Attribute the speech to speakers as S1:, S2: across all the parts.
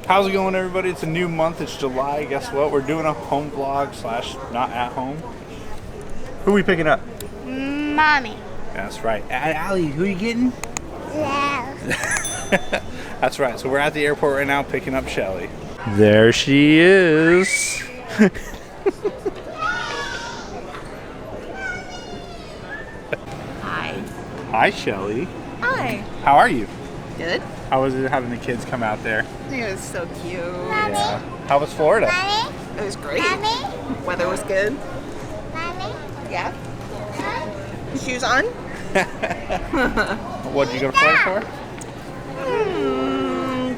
S1: How's it going, everybody? It's a new month. It's July. Guess what? We're doing a home vlog / not at home. Who are we picking up?
S2: Mommy.
S1: That's right. Allie, who are you getting?
S2: Yeah.
S1: That's right. So we're at the airport right now picking up Shelly. There she is.
S2: Hi.
S1: Hi, Shelly.
S2: Hi.
S1: How are you?
S2: Good.
S1: How was it having the kids come out there?
S2: It was so cute.
S1: Yeah. How was Florida?
S2: Mommy? It was great. Mommy? Weather was good. Mommy? Yeah. Shoes on?
S1: What did you go to Florida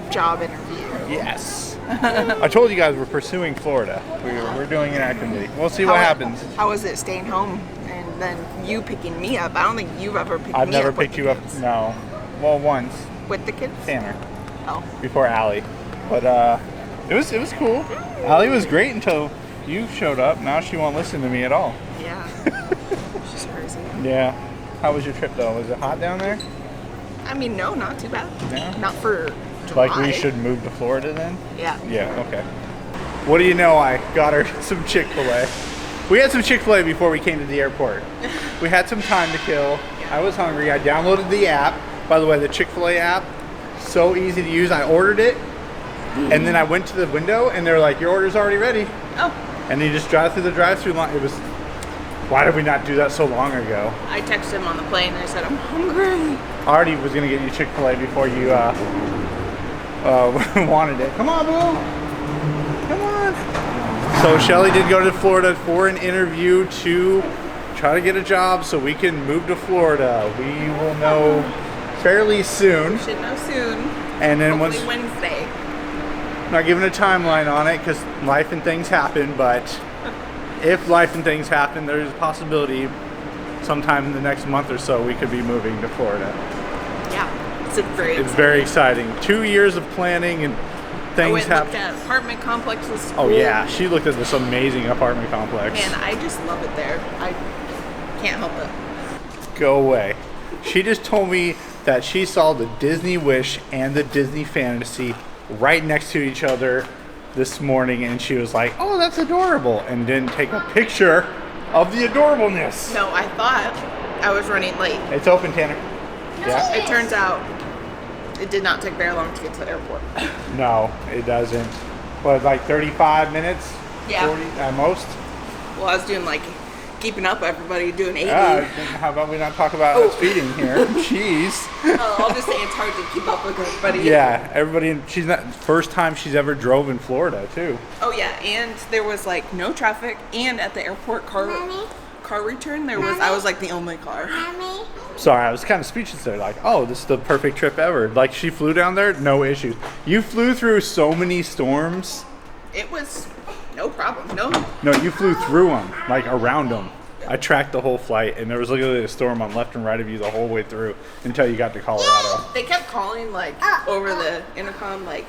S1: for?
S2: Job interview.
S1: Yes. I told you guys we're pursuing Florida. We're doing an activity. We'll see what happens.
S2: How was it staying home and then you picking me up? I don't think you've ever picked me up.
S1: I've never picked you up. No. Well, once.
S2: With the kids?
S1: Tanner.
S2: Oh.
S1: Before Allie. But it was cool. Allie was great until you showed up. Now she won't listen to me at all.
S2: Yeah. She's crazy.
S1: Yeah. How was your trip though? Was it hot down there?
S2: I mean, no, not too bad.
S1: Yeah.
S2: Not for July.
S1: Like we should move to Florida then?
S2: Yeah.
S1: Yeah, okay. What do you know? I got her some Chick-fil-A. We had some Chick-fil-A before we came to the airport. We had some time to kill. I was hungry. I downloaded the app. By the way, the Chick-fil-A app, so easy to use. I ordered it, and then I went to the window, and they were like, your order's already ready.
S2: Oh.
S1: And then you just drive through the drive-through line. It was, why did we not do that so long ago?
S2: I texted him on the plane, and I said, I'm hungry.
S1: I already was going to get you Chick-fil-A before you wanted it. Come on, boo. Come on. So Shelly did go to Florida for an interview to try to get a job so we can move to Florida. We will know fairly soon.
S2: We should know soon.
S1: And then
S2: hopefully Wednesday.
S1: Not giving a timeline on it because life and things happen, but if life and things happen, there's a possibility sometime in the next month or so we could be moving to Florida.
S2: Yeah, it's
S1: very exciting. 2 years of planning and things happen.
S2: I went and looked at apartment complexes.
S1: Oh yeah, she looked at this amazing apartment complex.
S2: And I just love it there. I can't help it.
S1: Go away. She just told me that she saw the Disney Wish and the Disney Fantasy right next to each other this morning, and she was like, oh, that's adorable, and didn't take a picture of the adorableness.
S2: No, I thought I was running late.
S1: It's open, Tanner. Yeah.
S2: It turns out it did not take very long to get to the airport.
S1: No, it doesn't. What, like 35 minutes?
S2: Yeah.
S1: 40 at most?
S2: Well, I was doing like keeping up everybody doing 80.
S1: How about we not talk about speeding here? Jeez.
S2: I'll just say it's hard to keep up with everybody.
S1: Yeah, everybody. She's not first time she's ever drove in Florida too.
S2: Oh yeah, and there was like no traffic, and at the airport car return there was I was like the only car.
S1: Sorry, I was kind of speechless there. Like, oh, this is the perfect trip ever. Like she flew down there, no issues. You flew through so many storms.
S2: It was no problem. No,
S1: you flew through them, like around them. I tracked the whole flight, and there was literally a storm on left and right of you the whole way through until you got to Colorado.
S2: They kept calling like over the intercom, like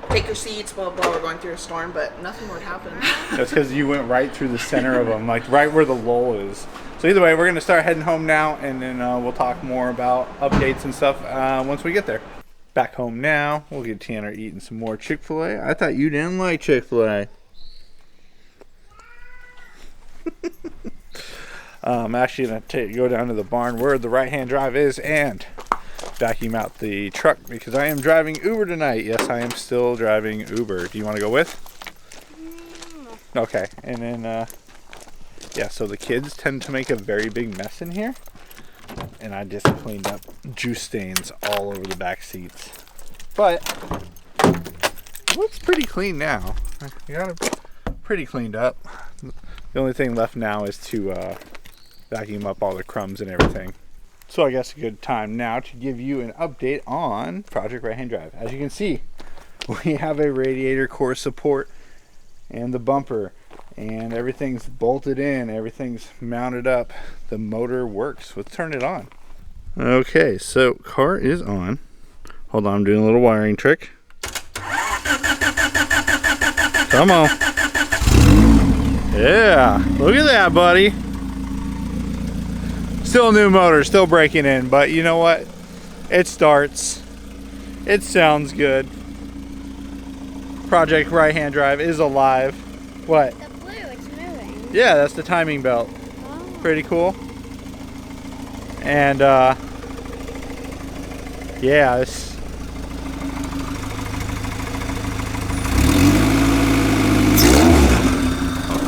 S2: take your seats, blah blah. We're going through a storm, but nothing would happen.
S1: That's because you went right through the center of them, like right where the lull is. So either way, we're gonna start heading home now, and then we'll talk more about updates and stuff once we get there. Back home now. We'll get Tanner eating some more Chick-fil-A. I thought you didn't like Chick-fil-A. I'm actually going to go down to the barn where the right-hand drive is and vacuum out the truck because I am driving Uber tonight. Yes, I am still driving Uber. Do you want to go with? Okay. And then, yeah, so the kids tend to make a very big mess in here. And I just cleaned up juice stains all over the back seats. But it looks pretty clean now. I got it pretty cleaned up. The only thing left now is to vacuum up all the crumbs and everything. So I guess a good time now to give you an update on Project Right-Hand Drive. As you can see, we have a radiator core support and the bumper, and everything's bolted in, everything's mounted up. The motor works. Let's turn it on. Okay, so car is on. Hold on, I'm doing a little wiring trick. Come on. Yeah, look at that, buddy. Still a new motor, still breaking in, but you know what? It starts. It sounds good. Project right-hand drive is alive. What?
S3: The blue, it's moving.
S1: Yeah, that's the timing belt.
S3: Oh.
S1: Pretty cool. And yeah, it's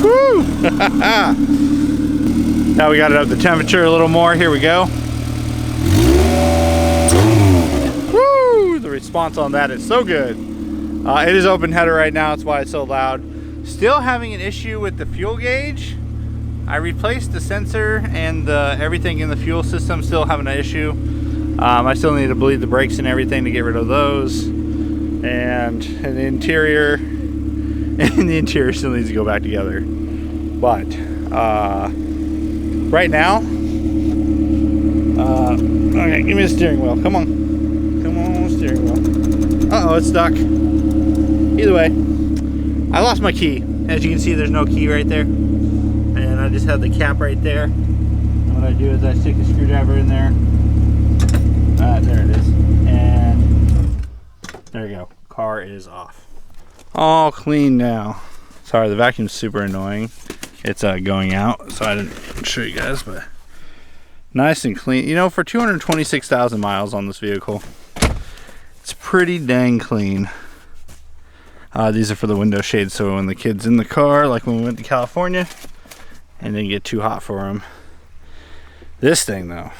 S1: woo! Now we got it up the temperature a little more. Here we go. Woo! The response on that is so good. It is open header right now. That's why it's so loud. Still having an issue with the fuel gauge. I replaced the sensor and everything in the fuel system. Still having an issue. I still need to bleed the brakes and everything to get rid of those. And the interior still needs to go back together. But right now, okay, give me the steering wheel. Come on, steering wheel. Uh-oh, it's stuck. Either way, I lost my key. As you can see, there's no key right there. And I just have the cap right there. And what I do is I stick the screwdriver in there. There it is. And there you go. Car is off. All clean now. Sorry, the vacuum's super annoying. It's going out, so I didn't show you guys, but nice and clean. You know, for 226,000 miles on this vehicle, it's pretty dang clean. These are for the window shades, so when the kid's in the car, like when we went to California, and didn't get too hot for him. This thing though,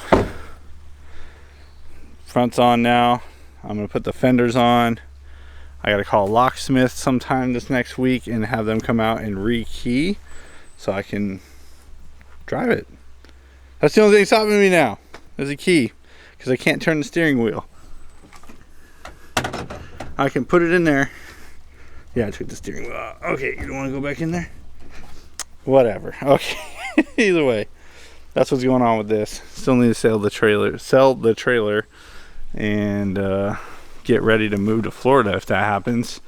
S1: front's on now. I'm gonna put the fenders on. I gotta call a locksmith sometime this next week and have them come out and re-key so I can drive it. That's the only thing stopping me now. There's a key because I can't turn the steering wheel. I can put it in there. Yeah, I took the steering wheel out. Okay, you don't want to go back in there? Whatever. Okay. Either way, that's what's going on with this. Still need to sell the trailer, and get ready to move to Florida if that happens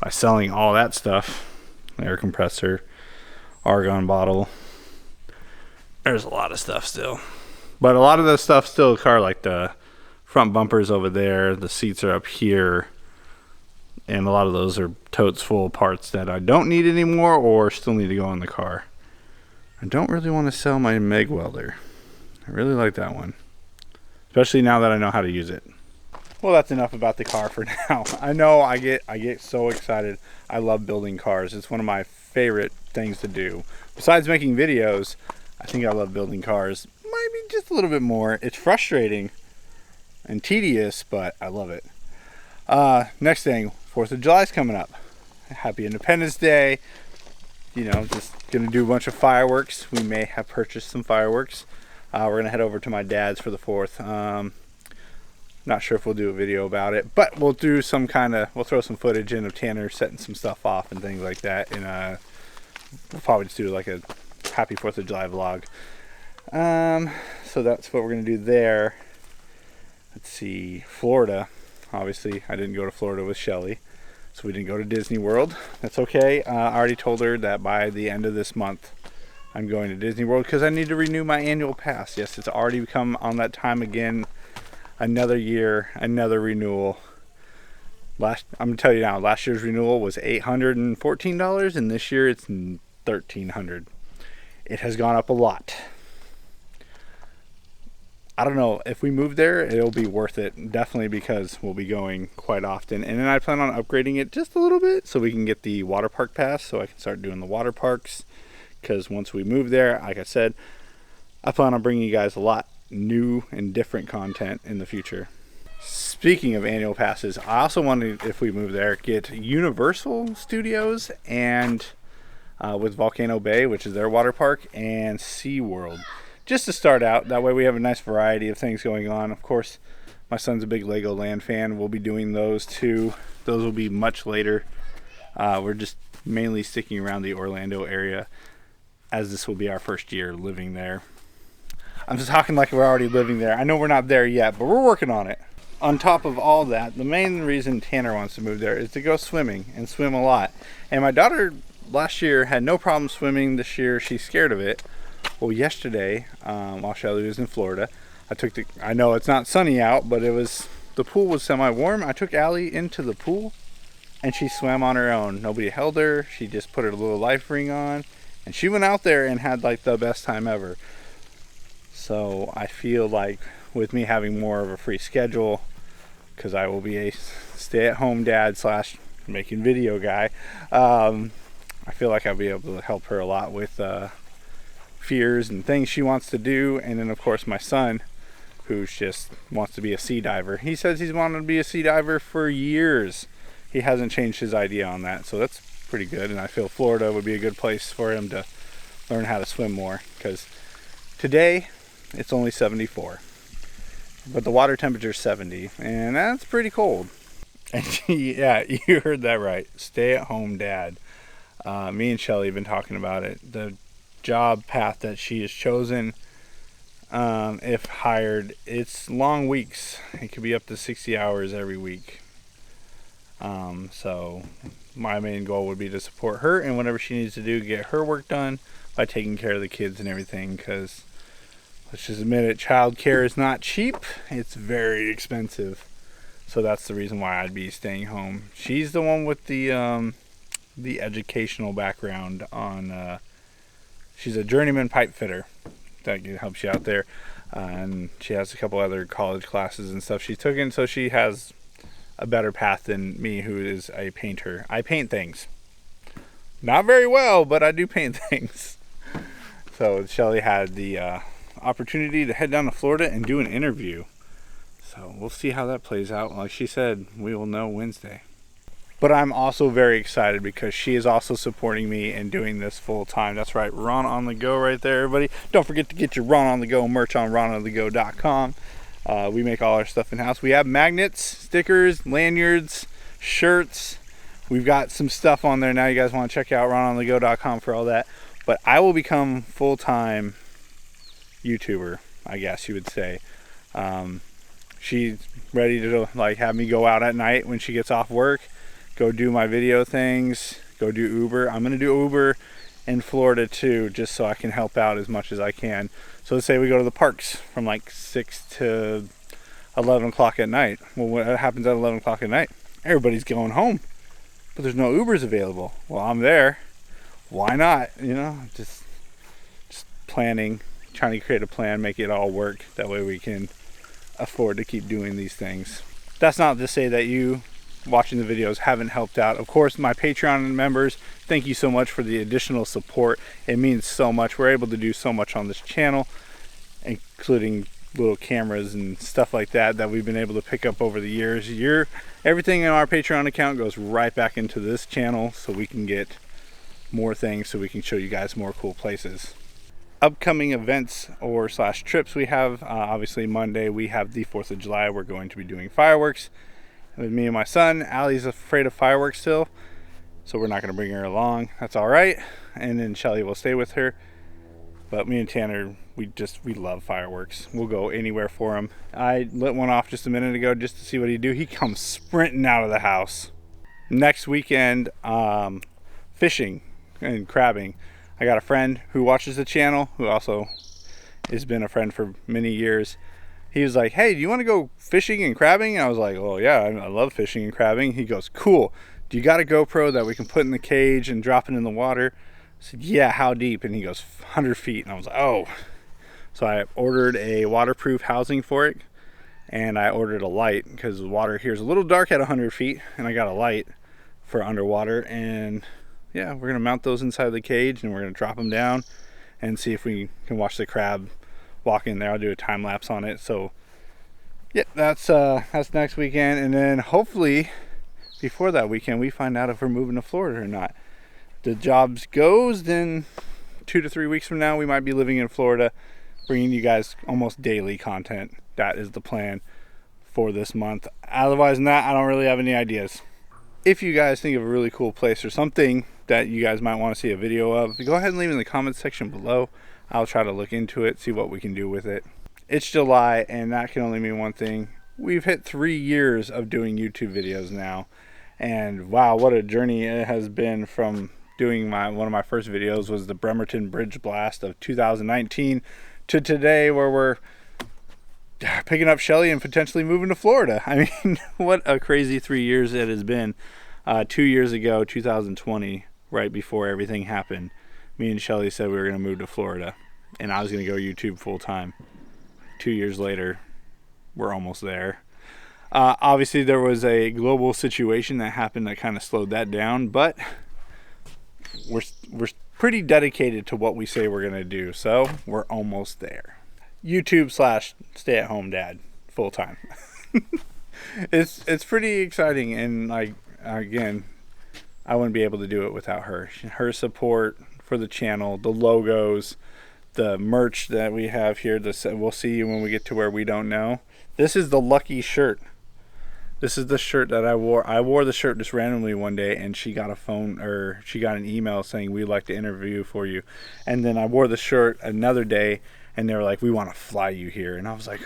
S1: by selling all that stuff. Air compressor, argon bottle. There's a lot of stuff still, but a lot of the stuff still a car, like the front bumpers over there, the seats are up here, and a lot of those are totes full of parts that I don't need anymore or still need to go in the car. I don't really want to sell my MIG welder. I really like that one, especially now that I know how to use it. Well, that's enough about the car for now. I know I get so excited. I love building cars. It's one of my favorite things to do. Besides making videos, I think I love building cars. Might be just a little bit more. It's frustrating and tedious, but I love it. Next thing, 4th of July is coming up. Happy Independence Day. You know, just gonna do a bunch of fireworks. We may have purchased some fireworks. We're gonna head over to my dad's for the 4th. Not sure if we'll do a video about it, but we'll do some we'll throw some footage in of Tanner setting some stuff off and things like that. And we'll probably just do like a happy 4th of July vlog. So that's what we're gonna do there. Let's see, Florida. Obviously, I didn't go to Florida with Shelli, so we didn't go to Disney World. That's okay. I already told her that by the end of this month, I'm going to Disney World because I need to renew my annual pass. Yes, it's already come on that time again. Another year, another renewal. I'm gonna tell you now, last year's renewal was $814, and this year it's $1,300. It has gone up a lot. I don't know, if we move there, it'll be worth it. Definitely, because we'll be going quite often. And then I plan on upgrading it just a little bit so we can get the water park pass so I can start doing the water parks. Because once we move there, like I said, I plan on bringing you guys a lot new and different content in the future. Speaking of annual passes, I also wanted, if we move there, get Universal Studios and with Volcano Bay, which is their water park, and SeaWorld. Just to start out, that way we have a nice variety of things going on. Of course, my son's a big Legoland fan. We'll be doing those too. Those will be much later. We're just mainly sticking around the Orlando area, as this will be our first year living there. I'm just talking like we're already living there. I know we're not there yet, but we're working on it. On top of all that, the main reason Tanner wants to move there is to go swimming and swim a lot. And my daughter last year had no problem swimming. This year she's scared of it. Well, yesterday, while Shelli was in Florida, I know it's not sunny out, but the pool was semi-warm. I took Allie into the pool, and she swam on her own. Nobody held her. She just put her little life ring on, and she went out there and had like the best time ever. So I feel like with me having more of a free schedule, because I will be a stay-at-home dad slash making video guy, I feel like I'll be able to help her a lot with fears and things she wants to do. And then of course my son, who just wants to be a sea diver. He says he's wanted to be a sea diver for years. He hasn't changed his idea on that, so that's pretty good. And I feel Florida would be a good place for him to learn how to swim more, because today it's only 74, but the water temperature is 70, and that's pretty cold. And yeah, you heard that right. Stay-at-home dad. Me and Shelli have been talking about it. The job path that she has chosen, if hired, it's long weeks. It could be up to 60 hours every week. So my main goal would be to support her and whatever she needs to do, get her work done by taking care of the kids and everything, because let's just admit it, child care is not cheap. It's very expensive. So that's the reason why I'd be staying home. She's the one with the educational background on, she's a journeyman pipe fitter. That helps you out there. And she has a couple other college classes and stuff she's taken, so she has a better path than me, who is a painter. I paint things. Not very well, but I do paint things. So Shelli had the opportunity to head down to Florida and do an interview. So we'll see how that plays out. Like she said, we will know Wednesday. But I'm also very excited because she is also supporting me and doing this full time. That's right, Ron on the Go right there, everybody. Don't forget to get your Ron on the Go merch on rononthego.com. We make all our stuff in-house. We have magnets, stickers, lanyards, shirts. We've got some stuff on there now. You guys want to check out rononthego.com for all that. But I will become full-time YouTuber, I guess you would say. She's ready to like have me go out at night when she gets off work, go do my video things, go do Uber. I'm going to do Uber in Florida too, just so I can help out as much as I can. So let's say we go to the parks from like 6 to 11 o'clock at night. Well, what happens at 11 o'clock at night? Everybody's going home, but there's no Ubers available. Well, I'm there. Why not? You know, just planning, trying to create a plan, make it all work. That way we can afford to keep doing these things. That's not to say that you watching the videos haven't helped out. Of course, my Patreon members, thank you so much for the additional support. It means so much. We're able to do so much on this channel, including little cameras and stuff like that we've been able to pick up over the years. Everything in our Patreon account goes right back into this channel so we can get more things, so we can show you guys more cool places. Upcoming events or slash trips we have, obviously Monday we have the 4th of July. We're going to be doing fireworks with me and my son. Allie's afraid of fireworks still, so we're not going to bring her along. That's all right. And then Shelli will stay with her. But me and Tanner, we love fireworks. We'll go anywhere for them. I lit one off just a minute ago just to see what he'd do. He comes sprinting out of the house. Next weekend, fishing and crabbing. I got a friend who watches the channel, who also has been a friend for many years. He was like, hey, do you want to go fishing and crabbing? And I was like, oh yeah, I love fishing and crabbing. He goes, cool. Do you got a GoPro that we can put in the cage and drop it in the water? I said, yeah, how deep? And he goes, 100 feet. And I was like, oh. So I ordered a waterproof housing for it, and I ordered a light because the water here is a little dark at 100 feet, and I got a light for underwater. And yeah, we're gonna mount those inside the cage, and we're gonna drop them down and see if we can watch the crab walk in there. I'll do a time lapse on it. So yeah, that's next weekend, and then hopefully before that weekend we find out if we're moving to Florida or not. The jobs goes, then 2 to 3 weeks from now we might be living in Florida, bringing you guys almost daily content. That is the plan for this month. Otherwise than that, I don't really have any ideas. If you guys think of a really cool place or something that you guys might want to see a video of, go ahead and leave it in the comments section below. I'll try to look into it, see what we can do with it. It's July, and that can only mean one thing. We've hit 3 years of doing YouTube videos now, and wow, what a journey it has been. From doing one of my first videos was the Bremerton Bridge Blast of 2019 to today, where we're picking up Shelli and potentially moving to Florida. I mean, what a crazy 3 years it has been. 2 years ago, 2020, right before everything happened, me and Shelli said we were going to move to Florida, and I was going to go YouTube full time. 2 years later, we're almost there. Obviously, there was a global situation that happened that kind of slowed that down, but we're pretty dedicated to what we say we're going to do, so we're almost there. YouTube / stay-at-home dad full time. It's pretty exciting, and like, again, I wouldn't be able to do it without her. Her support for the channel, the logos, the merch that we have here. We'll see you when we get to where we don't know. This is the lucky shirt. This is the shirt that I wore. I wore the shirt just randomly one day, and she got an email saying, we'd like to interview for you. And then I wore the shirt another day, and they were like, we want to fly you here. And I was like,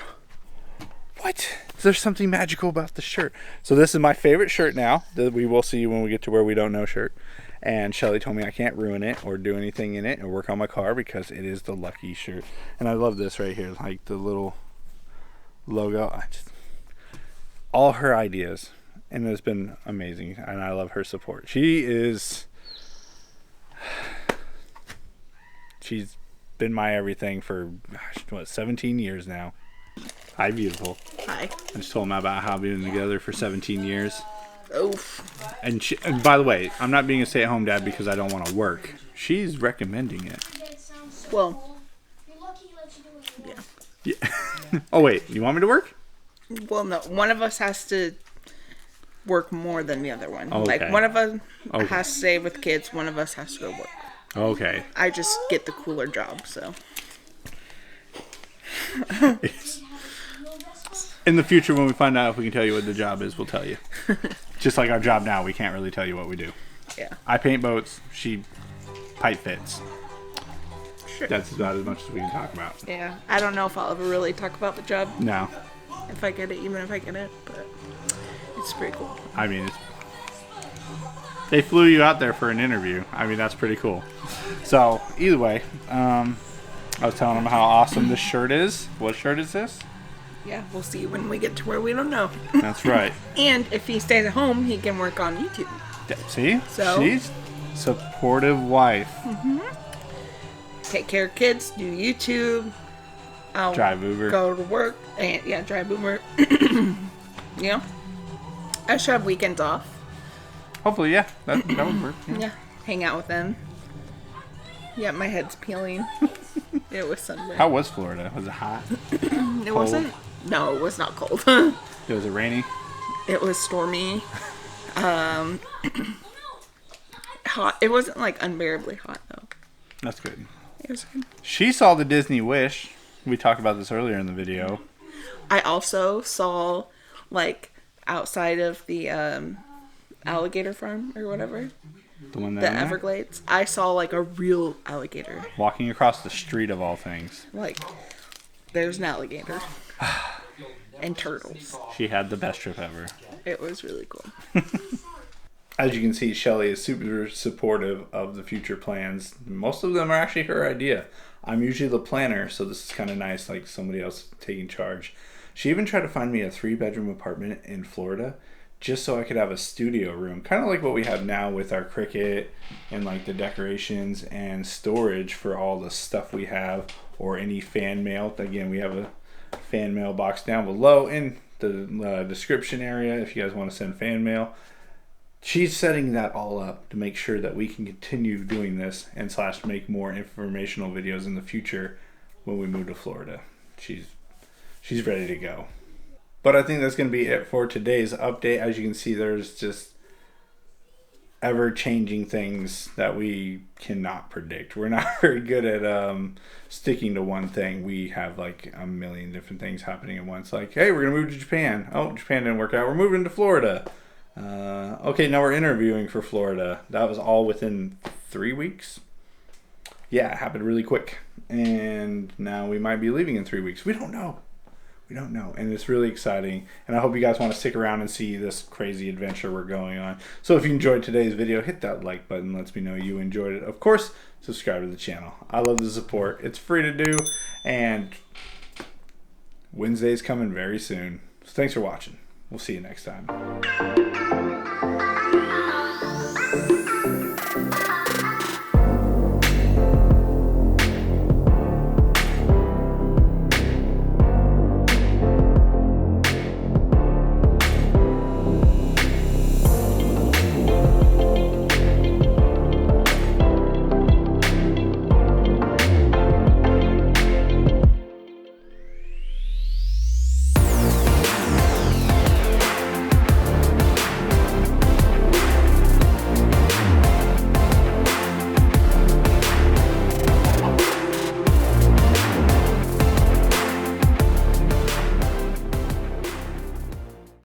S1: what? There's something magical about the shirt. So this is my favorite shirt now, that we will see you when we get to where we don't know shirt. And Shelli told me I can't ruin it or do anything in it or work on my car because it is the lucky shirt. And I love this right here, like the little logo. All her ideas, and it's been amazing, and I love her support. She's been my everything for 17 years now. Hi, beautiful.
S2: Hi.
S1: I just told him about how we've been together for 17 years.
S2: Oof.
S1: And by the way, I'm not being a stay-at-home dad because I don't want to work. She's recommending it.
S2: Well,
S1: yeah. Oh wait, you want me to work?
S2: Well, no. One of us has to work more than the other one.
S1: Okay.
S2: Like, one of us has to stay with kids. One of us has to go work.
S1: Okay.
S2: I just get the cooler job, so.
S1: In the future, when we find out if we can tell you what the job is, we'll tell you. Just like our job now, we can't really tell you what we do.
S2: Yeah.
S1: I paint boats. She pipe fits.
S2: Sure.
S1: That's about as much as we can talk about.
S2: Yeah. I don't know if I'll ever really talk about the job.
S1: No.
S2: If I get it, even if I get it, but it's pretty cool.
S1: I mean, they flew you out there for an interview. I mean, that's pretty cool. So, either way, I was telling them how awesome this shirt is. What shirt is this?
S2: Yeah, we'll see when we get to where we don't know.
S1: That's right.
S2: And if he stays at home, he can work on YouTube.
S1: See?
S2: So?
S1: She's supportive wife.
S2: Mm-hmm. Take care of kids, do YouTube. I'll
S1: drive Uber.
S2: Go to work. And, yeah, drive Uber. You know? I should have weekends off.
S1: Hopefully, yeah. That would work.
S2: Yeah. Hang out with them. Yeah, my head's peeling. It was sunburned.
S1: How was Florida? Was it hot?
S2: It wasn't. No, it was not cold.
S1: Was it rainy?
S2: It was stormy. Hot. It wasn't like unbearably hot though.
S1: That's good.
S2: It was good.
S1: She saw the Disney Wish. We talked about this earlier in the video.
S2: I also saw, like, outside of the alligator farm or whatever.
S1: The one
S2: The Everglades. I saw, like, a real alligator.
S1: Walking across the street of all things.
S2: Like, there's an alligator. And turtles.
S1: She had the best trip ever.
S2: It was really cool.
S1: As you can see, Shelli is super supportive of the future plans. Most of them are actually her idea. I'm usually the planner, so this is kind of nice, like somebody else taking charge. She even tried to find me a 3-bedroom apartment in Florida just so I could have a studio room, kind of like what we have now with our Cricut and like the decorations and storage for all the stuff we have, or any fan mail. Again, we have a fan mail box down below in the description area if you guys want to send fan mail. She's setting that all up to make sure that we can continue doing this and / make more informational videos in the future when we move to Florida. She's ready to go. But I think that's going to be it for today's update. As you can see, there's just ever-changing things that we cannot predict. We're not very good at sticking to one thing. We have like a million different things happening at once. Like, hey, we're going to move to Japan. Oh, Japan didn't work out. We're moving to Florida. Okay, now we're interviewing for Florida. That was all within 3 weeks. Yeah, it happened really quick. And now we might be leaving in 3 weeks. We don't know. And it's really exciting. And I hope you guys want to stick around and see this crazy adventure we're going on. So if you enjoyed today's video, hit that like button. Lets me know you enjoyed it. Of course, subscribe to the channel. I love the support. It's free to do. And Wednesday's coming very soon. So thanks for watching. We'll see you next time.